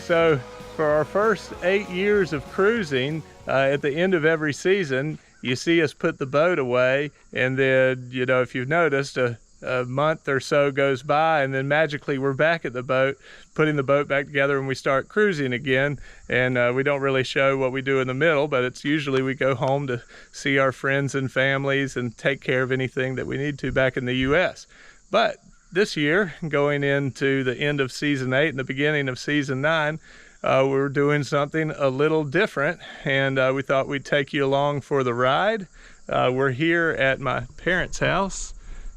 So for our first 8 years of cruising, at the end of every season, you see us put the boat away, and then, you know, if you've noticed, a month or so goes by, and then magically we're back at the boat, putting the boat back together, and we start cruising again. And we don't really show what we do in the middle, but it's usually we go home to see our friends and families and take care of anything that we need to back in the US. But this year, going into the end of season 8 and the beginning of season 9, we're doing something a little different, and we thought we'd take you along for the ride. We're here at my parents' house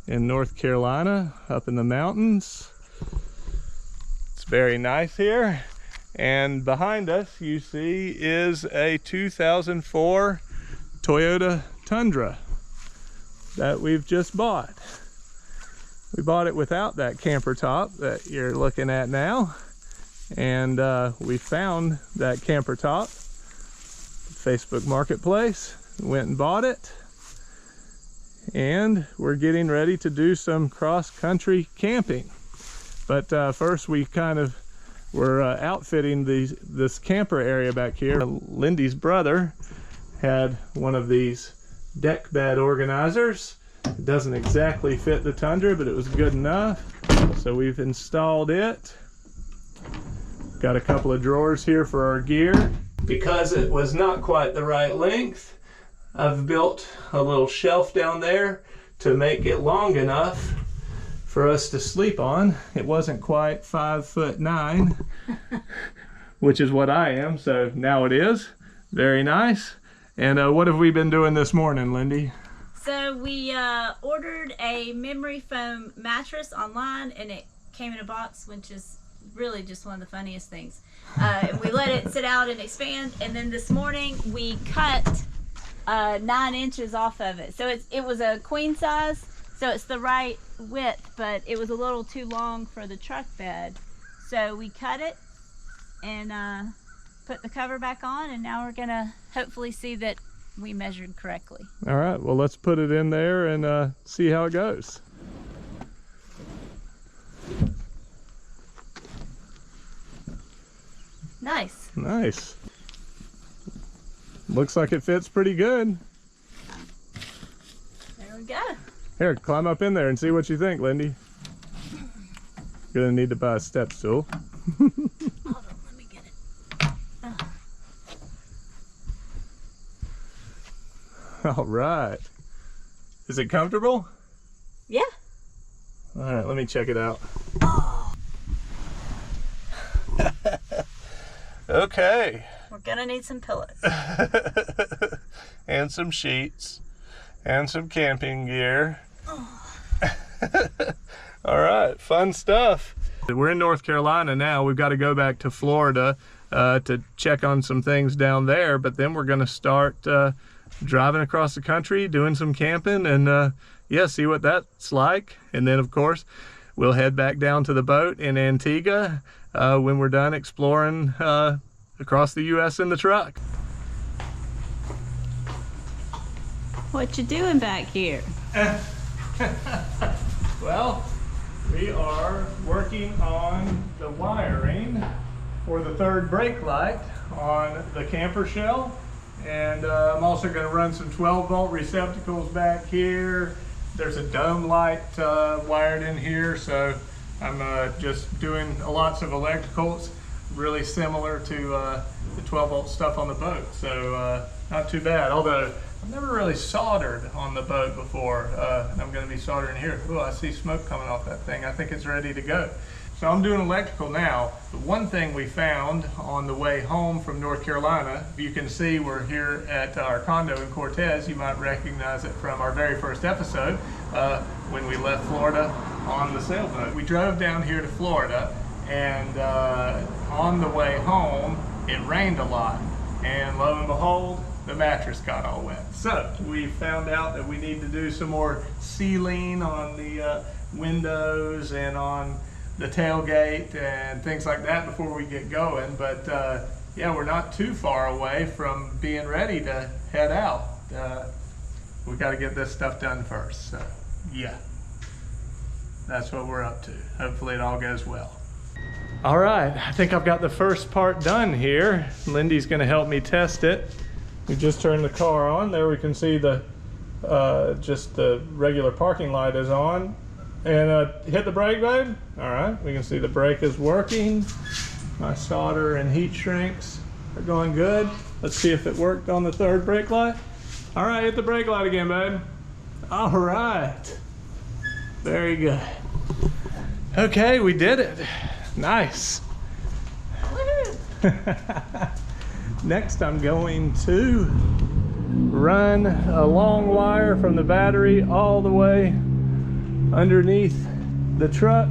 in North Carolina, up in the mountains. It's very nice here. And behind us, you see, is a 2004 Toyota Tundra that we've just bought. We bought it without that camper top that you're looking at now. And we found that camper top, Facebook Marketplace, went and bought it. And we're getting ready to do some cross-country camping. But first we we're outfitting this camper area back here. Lindy's brother had one of these deck bed organizers. It doesn't exactly fit the Tundra, but it was good enough. So we've installed it. Got a couple of drawers here for our gear. Because it was not quite the right length, I've built a little shelf down there to make it long enough for us to sleep on. It wasn't quite 5'9", which is what I am, so now it is. Very nice. And what have we been doing this morning, Lindy? So we ordered a memory foam mattress online, and it came in a box, which is really just one of the funniest things. And we let it sit out and expand, and then this morning we cut 9 inches off of it. So it was a queen size, so it's the right width, but it was a little too long for the truck bed. So we cut it and put the cover back on, and now we're gonna hopefully see that we measured correctly. All right, well, let's put it in there and see how it goes. Nice. Nice. Looks like it fits pretty good. There we go. Here, climb up in there and see what you think, Lindy. You're gonna need to buy a step stool. Hold on, let me get it. All right. Is it comfortable? Yeah. All right, let me check it out. Okay. We're gonna need some pillows. And some sheets. And some camping gear. All right, fun stuff. We're in North Carolina now. We've got to go back to Florida to check on some things down there, but then we're gonna start driving across the country, doing some camping, and yeah, see what that's like. And then of course, we'll head back down to the boat in Antigua when we're done exploring across the US in the truck. What you doing back here? Well, we are working on the wiring for the third brake light on the camper shell. And I'm also going to run some 12-volt receptacles back here. There's a dome light wired in here, so I'm just doing lots of electricals, really similar to the 12-volt stuff on the boat. So not too bad, although I've never really soldered on the boat before. I'm going to be soldering here. Oh, I see smoke coming off that thing. I think it's ready to go. So I'm doing electrical now. The one thing we found on the way home from North Carolina, you can see we're here at our condo in Cortez. You might recognize it from our very first episode when we left Florida on the sailboat. We drove down here to Florida, and on the way home, it rained a lot. And lo and behold, the mattress got all wet. So we found out that we need to do some more sealing on the windows and on the tailgate and things like that before we get going. But yeah, we're not too far away from being ready to head out. We got to get this stuff done first. So yeah, that's what we're up to. Hopefully it all goes well. All right, I think I've got the first part done here. Lindy's gonna help me test it. We just turned the car on. There we can see the just the regular parking light is on. And hit the brake, babe. All right, we can see the brake is working. My solder and heat shrinks are going good. Let's see if it worked on the third brake light. All right, hit the brake light again, babe. All right, very good. Okay, we did it. Nice. Next, I'm going to run a long wire from the battery all the way underneath the truck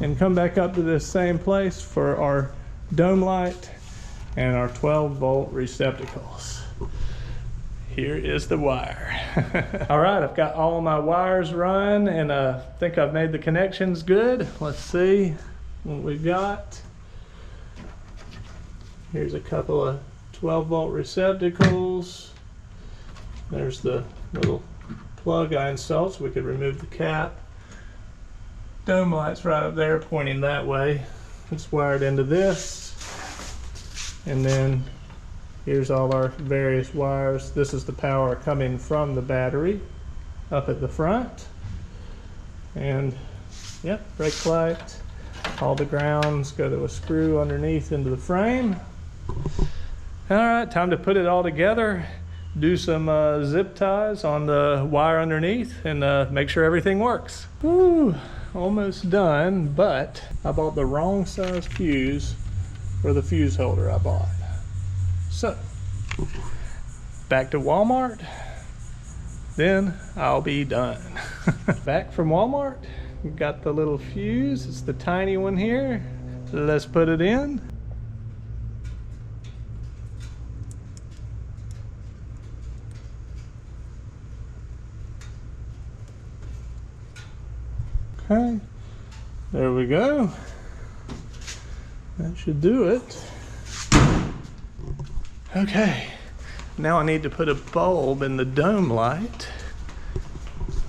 and come back up to this same place for our dome light and our 12-volt receptacles. Here is the wire. All right, I've got all my wires run and I think I've made the connections good. Let's see what we've got. Here's a couple of 12-volt receptacles. There's the little plug I installed so we could remove the cap. Dome light's right up there pointing that way. It's wired into this. And then here's all our various wires. This is the power coming from the battery up at the front. And yep, brake light. All the grounds go to a screw underneath into the frame. All right, time to put it all together. Do some zip ties on the wire underneath and make sure everything works. Woo, almost done, but I bought the wrong size fuse for the fuse holder I bought. So, back to Walmart, then I'll be done. Back from Walmart, we got the little fuse. It's the tiny one here. Let's put it in. Okay, there we go. That should do it. Okay, now I need to put a bulb in the dome light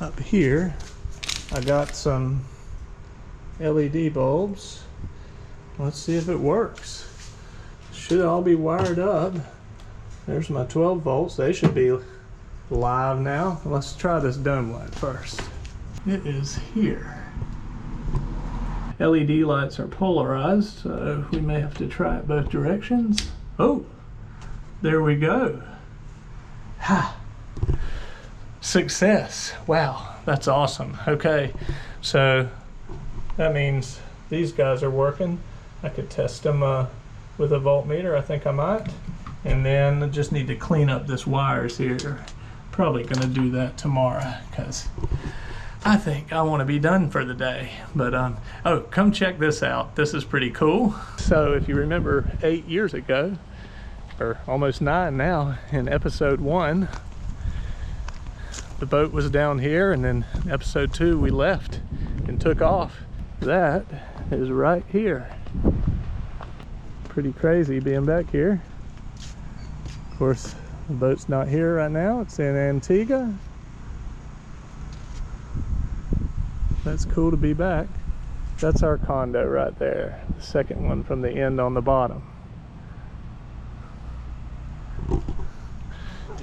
up here. I got some LED bulbs. Let's see if it works. Should all be wired up. There's my 12 volts. They should be live now. Let's try this dome light first. It is here. LED lights are polarized, so we may have to try it both directions. Oh, there we go. Ha! Success. Wow, that's awesome. Okay, so that means these guys are working. I could test them with a voltmeter. I think I might. And then I just need to clean up this wires here. Probably gonna do that tomorrow because I think I want to be done for the day. But oh, come check this out. This is pretty cool. So if you remember 8 years ago, or almost 9 now, in episode 1, the boat was down here, and then episode 2 we left and took off. That is right here. Pretty crazy being back here. Of course, the boat's not here right now. It's in Antigua. That's cool to be back. That's our condo right there. The second one from the end on the bottom.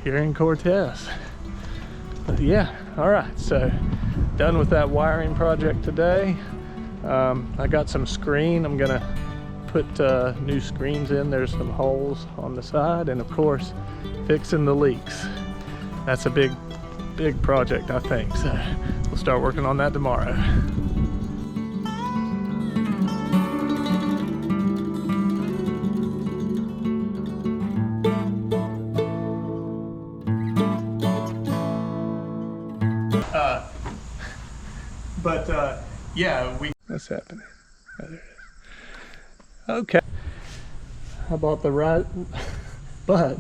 Here in Cortez. But yeah, all right, so done with that wiring project today. I got some screen. I'm gonna put new screens in. There's some holes on the side, and of course, fixing the leaks. That's a big project, I think. So we'll start working on that tomorrow. Yeah, what's happening? Oh, there it is. Okay. I bought the right, but